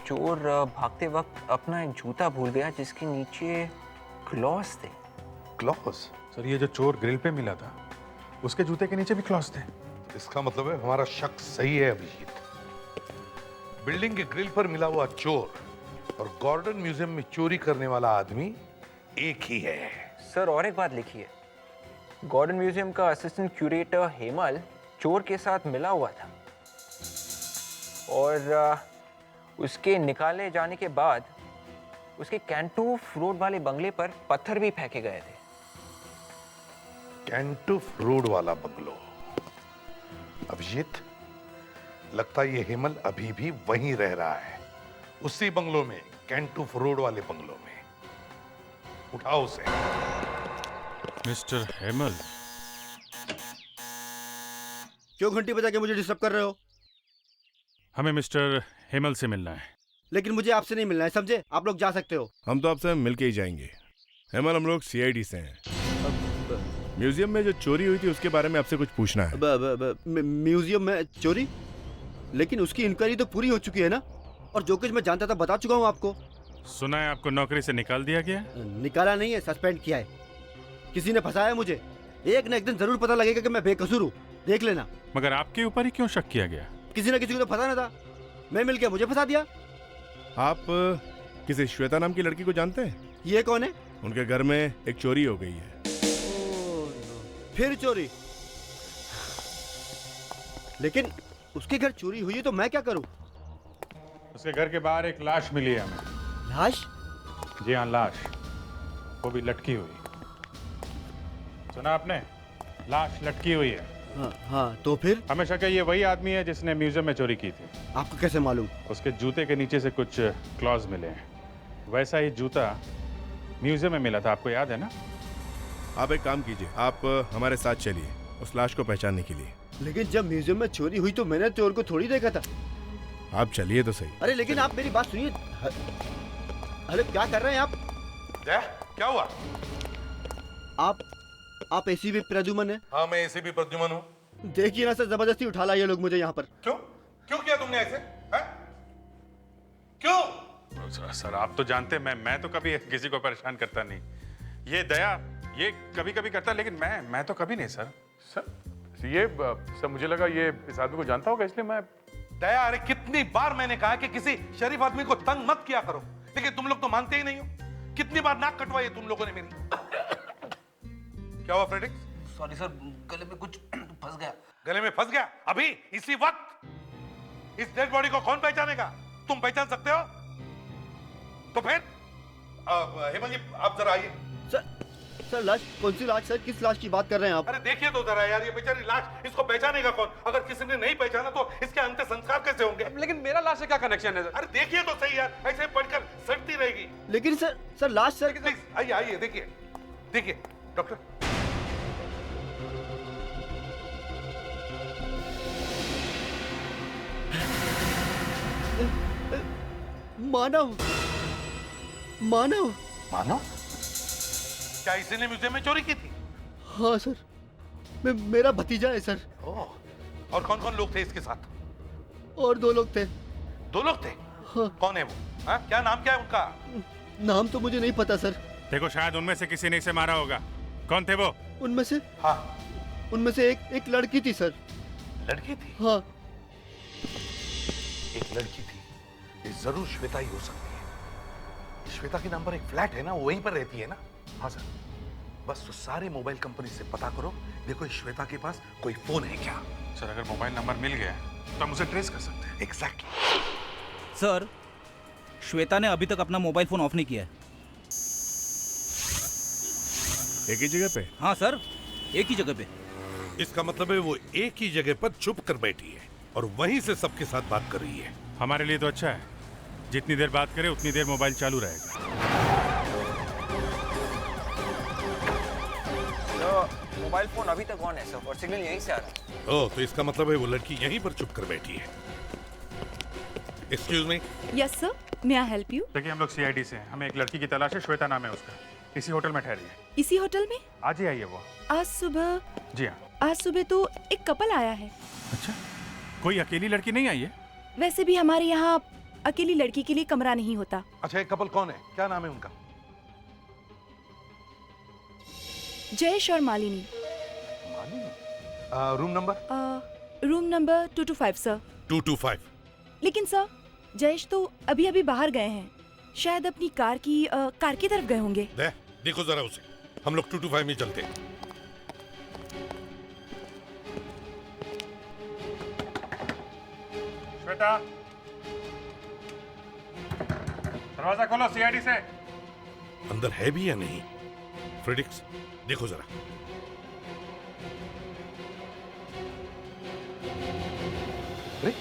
[SPEAKER 4] चोर भागते वक्त अपना एक जूता भूल गया जिसके नीचे क्लॉस थे।
[SPEAKER 6] क्लॉस?
[SPEAKER 5] सर, ये जो चोर ग्रिल पे मिला था उसके जूते के नीचे भी क्लॉस थे।
[SPEAKER 6] इसका मतलब है हमारा शक सही है अभिजीत। बिल्डिंग के ग्रिल पर मिला हुआ चोर और गॉर्डन म्यूजियम में चोरी करने वाला आदमी एक ही है।
[SPEAKER 4] सर, और एक बात लिखी है, गॉर्डन म्यूजियम का असिस्टेंट क्यूरेटर हेमल चोर के साथ मिला हुआ था और उसके निकाले जाने के बाद उसके कैंटूफ रोड वाले बंगले पर पत्थर भी फेंके गए थे।
[SPEAKER 6] कैंटूफ रोड वाला बंगलो? अभिजीत, लगता है ये हेमल अभी भी वहीं रह रहा है, उसी बंगलो में, कैंटूफ रोड वाले बंगलो में। उठाओ उसे।
[SPEAKER 5] मिस्टर हेमल,
[SPEAKER 13] क्यों घंटी बजा के मुझे डिस्टर्ब कर रहे हो?
[SPEAKER 5] हमें मिस्टर हेमल से मिलना है।
[SPEAKER 13] लेकिन मुझे आपसे नहीं मिलना है, समझे? आप लोग जा सकते हो।
[SPEAKER 9] हम तो आपसे मिल के ही जाएंगे। हेमल, हम लोग सीआईडी से हैं। म्यूजियम में जो चोरी हुई थी उसके बारे में आपसे कुछ पूछना है।
[SPEAKER 13] म्यूजियम में चोरी? लेकिन उसकी इंक्वायरी तो पूरी हो चुकी है ना, और जो कुछ मैं जानता था बता चुका हूँ आपको।
[SPEAKER 5] सुना है आपको नौकरी से निकाल दिया गया?
[SPEAKER 13] निकाला नहीं है, सस्पेंड किया है। किसी ने फंसाया मुझे। एक न एक दिन जरूर पता लगेगा कि मैं बेकसूर हूँ, देख लेना।
[SPEAKER 5] मगर आपके ऊपर ही क्यों शक किया गया?
[SPEAKER 13] किसी न किसी को तो फंसाना था, मैं मिल के मुझे फंसा दिया।
[SPEAKER 9] आप किसी श्वेता नाम की लड़की को जानते हैं?
[SPEAKER 13] ये कौन है?
[SPEAKER 9] उनके घर में एक चोरी हो गई है।
[SPEAKER 13] फिर चोरी? लेकिन उसके घर चोरी हुई है तो मैं क्या करूं?
[SPEAKER 5] उसके घर के बाहर एक लाश मिली है हमें।
[SPEAKER 13] लाश?
[SPEAKER 5] जी हाँ, लाश, वो भी लटकी हुई। सुना आपने? लाश लटकी हुई है।
[SPEAKER 13] हाँ, तो फिर?
[SPEAKER 5] हमें शक है ये वही आदमी है जिसने म्यूजियम में चोरी की थी।
[SPEAKER 13] आपको कैसे मालूम?
[SPEAKER 5] उसके जूते के नीचे से कुछ क्लॉज मिले हैं। वैसा ही जूता म्यूजियम में मिला था, आपको याद है ना?
[SPEAKER 9] आप एक काम कीजिए, आप हमारे साथ चलिए उस लाश को पहचानने के लिए।
[SPEAKER 13] लेकिन जब म्यूजियम में चोरी हुई तो मैंने चोर को थोड़ी देखा था।
[SPEAKER 9] आप चलिए तो सही।
[SPEAKER 13] अरे लेकिन आप मेरी बात सुनिए। अरे क्या कर रहे हैं आप?
[SPEAKER 6] क्या हुआ?
[SPEAKER 13] आप एसीपी प्रद्युमन है?
[SPEAKER 6] हाँ, मैं एसीपी प्रद्युमन हूँ।
[SPEAKER 13] देखिए ना सर, जबरदस्ती उठा लाए ये लोग मुझे यहाँ पर।
[SPEAKER 6] क्यों किया तुमने ऐसे? क्यों?
[SPEAKER 5] सर आप तो जानते हैं मैं तो कभी किसी को परेशान करता नहीं। ये दया ये कभी कभी करता, लेकिन मैं तो कभी नहीं सर।
[SPEAKER 14] ये सर मुझे लगा ये इस आदमी को जानता होगा, इसलिए मैं।
[SPEAKER 6] दया, अरे कितनी बार मैंने कहा कि किसी शरीफ आदमी को तंग मत किया करो, लेकिन तुम लोग तो मानते ही नहीं हो। कितनी बार नाक कटवाई है तुम लोगों ने मेरी। क्या हुआ फ्रेडिक्स?
[SPEAKER 3] सॉरी सर, गले में कुछ फंस गया।
[SPEAKER 6] गले में फंस गया? अभी इसी वक्त? इस डेड बॉडी को कौन पहचानेगा? तुम पहचान सकते हो? तो फिर हेमंत जी आप जरा आइए।
[SPEAKER 13] सर लाश? कौन सी लाश सर? किस लाश की बात कर रहे हैं आप?
[SPEAKER 6] अरे देखिए तो जरा यार, ये बेचारी लाश, इसको पहचानेगा कौन? अगर किसी ने नहीं पहचाना तो इसके अंतिम संस्कार कैसे होंगे?
[SPEAKER 16] लेकिन मेरा लाश से क्या कनेक्शन है सर?
[SPEAKER 6] अरे देखिए तो सही यार, ऐसे पढ़कर सड़ती रहेगी।
[SPEAKER 13] लेकिन सर लाश सर।
[SPEAKER 6] आइए आइए, देखिए देखिए डॉक्टर।
[SPEAKER 13] मानव मानव
[SPEAKER 6] मानव? क्या इसी ने म्यूजियम में चोरी की थी?
[SPEAKER 13] हाँ सर, मेरा भतीजा है सर।
[SPEAKER 6] और कौन कौन लोग थे इसके साथ?
[SPEAKER 13] और 2 लोग थे।
[SPEAKER 6] 2 लोग थे?
[SPEAKER 13] हाँ।
[SPEAKER 6] कौन है वो? क्या नाम क्या है उनका?
[SPEAKER 13] नाम तो मुझे नहीं पता सर।
[SPEAKER 5] देखो शायद उनमें से किसी ने इसे मारा होगा। कौन थे वो?
[SPEAKER 13] उनमें से?
[SPEAKER 6] हाँ,
[SPEAKER 13] उनमें से एक लड़की थी सर।
[SPEAKER 6] लड़की थी?
[SPEAKER 13] हाँ,
[SPEAKER 6] एक लड़की थी। ये जरूर श्वेता ही हो सकती है। श्वेता के नाम पर एक फ्लैट है ना, वो वहीं पर रहती है ना? हाँ सर। बस तो सारे मोबाइल कंपनी से पता करो, देखो श्वेता के पास कोई फोन है क्या?
[SPEAKER 5] सर अगर मोबाइल नंबर मिल गया तो हम उसे ट्रेस कर सकते हैं।
[SPEAKER 6] एग्जैक्टली।
[SPEAKER 3] सर, श्वेता ने अभी तक अपना मोबाइल फोन ऑफ नहीं किया है।
[SPEAKER 9] एक ही जगह पे?
[SPEAKER 3] हाँ सर, एक ही जगह पे।
[SPEAKER 6] इसका मतलब है वो एक ही जगह पर छुप कर बैठी है और वहीं से सबके साथ बात कर रही है।
[SPEAKER 5] हमारे लिए तो अच्छा है, जितनी देर बात करे उतनी देर मोबाइल चालू रहेगा।
[SPEAKER 4] तो मोबाइल फोन अभी तक ऑन है सर, और सिग्नल यहीं से आ रहा है।
[SPEAKER 6] ओह, तो इसका मतलब है वो लड़की यहीं पर छुप कर बैठी है। Excuse me.
[SPEAKER 12] Yes sir, may I help you?
[SPEAKER 5] देखिए हम लोग सीआईडी से हैं, हमें एक लड़की की तलाश है, श्वेता नाम है उसका। इसी होटल में ठहरी है।
[SPEAKER 12] इसी होटल में?
[SPEAKER 5] आज ही आई है वो।
[SPEAKER 12] आज सुबह?
[SPEAKER 5] जी हाँ।
[SPEAKER 12] आज सुबह तो एक कपल आया है।
[SPEAKER 5] अच्छा, कोई अकेली लड़की नहीं आई है?
[SPEAKER 12] वैसे भी हमारे यहाँ अकेली लड़की के लिए कमरा नहीं होता।
[SPEAKER 6] अच्छा, एक कपल कौन है? क्या नाम है उनका?
[SPEAKER 12] जयेश और Malini.
[SPEAKER 6] Room number?
[SPEAKER 12] Room number 225 sir.
[SPEAKER 6] 225।
[SPEAKER 12] लेकिन सर, जयेश तो अभी अभी बाहर गए हैं, शायद अपनी कार की तरफ गए होंगे।
[SPEAKER 6] देखो जरा उसे, हम लोग 225 में चलते हैं।
[SPEAKER 5] श्वेता, दरवाजा खोलो सीआईडी से।
[SPEAKER 6] अंदर है भी या नहीं? फ्रेडिक्स, देखो जरा। अरे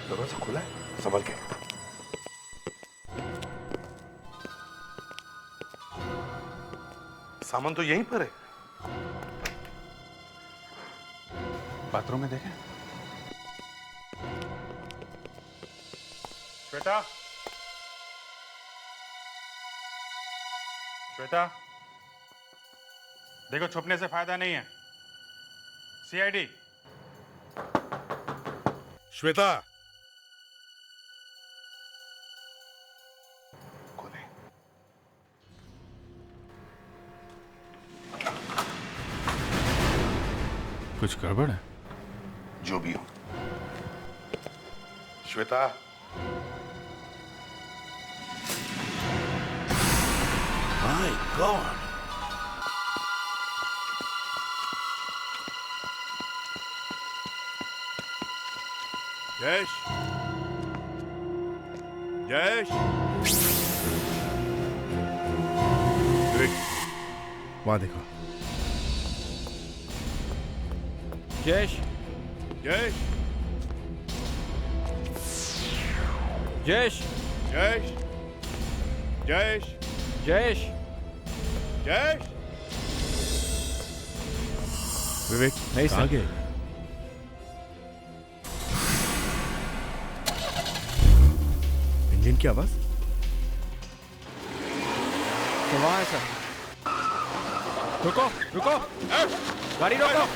[SPEAKER 6] दरवाजा खुला है, संभल के। सामान तो यहीं पर है।
[SPEAKER 5] बाथरूम में देखें। श्वेता, श्वेता, देखो छुपने से फायदा नहीं है। सीआईडी।
[SPEAKER 6] श्वेता,
[SPEAKER 5] कुछ गड़बड़ है?
[SPEAKER 6] जो भी हो। श्वेता,
[SPEAKER 1] माय गॉड,
[SPEAKER 9] जयेश, जयेश, वहां देखो।
[SPEAKER 7] जयेश,
[SPEAKER 9] जयेश,
[SPEAKER 7] जयेश,
[SPEAKER 9] जयेश, जयेश,
[SPEAKER 7] जयेश,
[SPEAKER 9] जयेश। विवेक
[SPEAKER 7] नहीं
[SPEAKER 9] कहाँ
[SPEAKER 7] सर।
[SPEAKER 9] गए? इंजन की आवाज?
[SPEAKER 7] तो वहाँ है सर। रुको, रुको, गाड़ी रोको।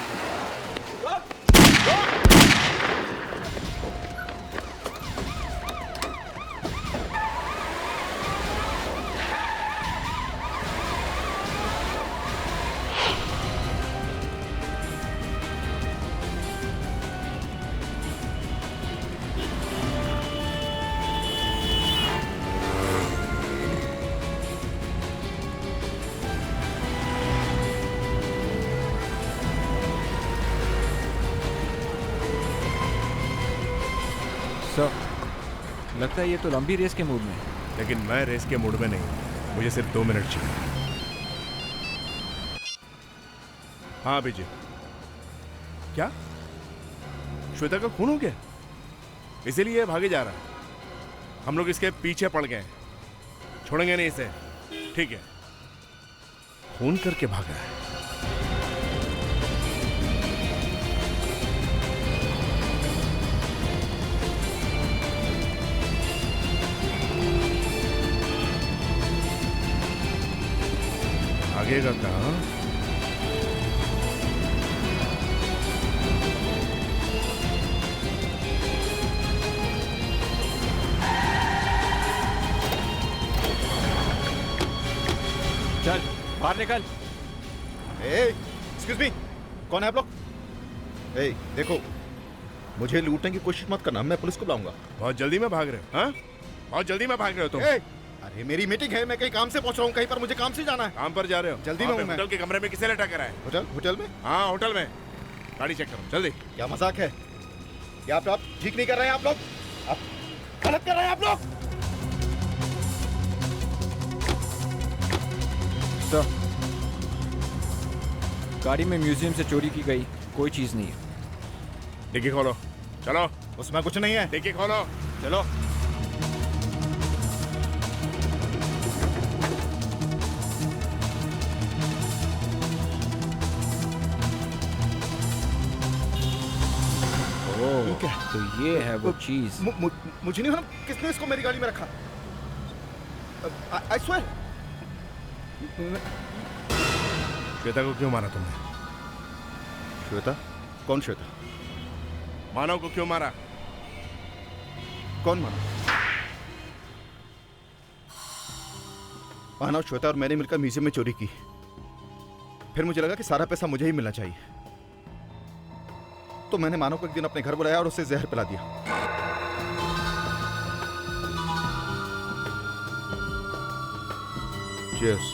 [SPEAKER 7] सर, लगता है ये तो लंबी रेस के मूड में है।
[SPEAKER 9] लेकिन मैं रेस के मूड में नहीं, मुझे सिर्फ 2 मिनट चाहिए। हाँ अभिजीत, क्या श्वेता का खून हो गया? इसीलिए भागे जा रहा है। हम लोग इसके पीछे पड़ गए, छोड़ेंगे नहीं इसे। ठीक है, खून करके भागा है। भागेगा कहाँ?
[SPEAKER 7] चल बाहर निकल।
[SPEAKER 17] एक्सक्यूज मी, कौन है आप लोग? देखो, मुझे लूटने की कोशिश मत करना, मैं पुलिस को बुलाऊंगा।
[SPEAKER 9] बहुत जल्दी में भाग रहे हो? हाँ, बहुत जल्दी में भाग रहे हो तुम?
[SPEAKER 17] अरे मेरी मीटिंग है, मैं कहीं काम से पहुंच रहा हूँ, कहीं पर मुझे काम से जाना है।
[SPEAKER 9] काम पर जा रहे हो?
[SPEAKER 17] जल्दी में हूँ मैं।
[SPEAKER 9] होटल के कमरे में किसे लटा कर है?
[SPEAKER 17] होटल में?
[SPEAKER 9] हाँ होटल में। गाड़ी चेक करो जल्दी।
[SPEAKER 17] क्या मजाक है? क्या आप ठीक नहीं कर रहे हैं? आप लोग आप गलत कर रहे हैं आप लोग।
[SPEAKER 7] सर, गाड़ी में म्यूजियम से चोरी की गई कोई चीज नहीं है।
[SPEAKER 9] डिक्की खोलो, चलो।
[SPEAKER 17] उसमें कुछ नहीं है।
[SPEAKER 9] डिक्की खोलो, चलो।
[SPEAKER 7] तो ये है वो चीज।
[SPEAKER 17] मुझे नहीं मालूम किसने इसको मेरी गाड़ी में रखा। I swear.
[SPEAKER 9] श्वेता को क्यों मारा तुमने?
[SPEAKER 17] श्वेता? कौन श्वेता?
[SPEAKER 9] मानव को क्यों मारा?
[SPEAKER 17] कौन मानव? मानव, श्वेता और मैंने मिलकर म्यूजियम में चोरी की। फिर मुझे लगा कि सारा पैसा मुझे ही मिलना चाहिए, तो मैंने मानव को एक दिन अपने घर बुलाया और उसे जहर पिला दिया। Cheers।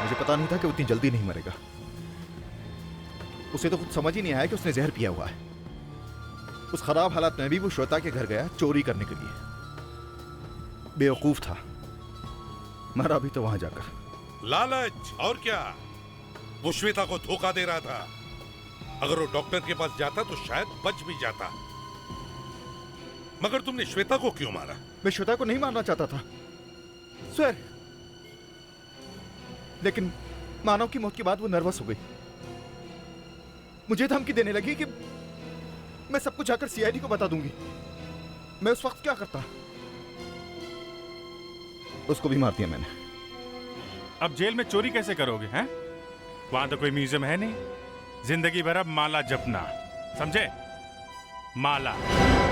[SPEAKER 17] मुझे पता नहीं था कि उतनी जल्दी नहीं मरेगा। उसे तो कुछ समझ ही नहीं आया कि उसने जहर पिया हुआ है। उस खराब हालात में भी वो श्वेता के घर गया चोरी करने के लिए। बेवकूफ था, मरा भी तो वहां जाकर।
[SPEAKER 6] लालच और क्या? वो श्वेता को धोखा दे रहा था। अगर वो डॉक्टर के पास जाता तो शायद बच भी जाता। मगर तुमने श्वेता को क्यों मारा?
[SPEAKER 17] मैं श्वेता को नहीं मारना चाहता था, स्वेर। लेकिन मानव की मौत के बाद वो नर्वस हो गई, मुझे धमकी देने लगी कि मैं सब कुछ जाकर सीआईडी को बता दूंगी। मैं उस वक्त क्या करता? उसको भी मार दिया मैंने।
[SPEAKER 5] अब जेल में चोरी कैसे करोगे हैं? वहां तो कोई म्यूजियम है नहीं। जिंदगी भर अब माला जपना, समझे? माला।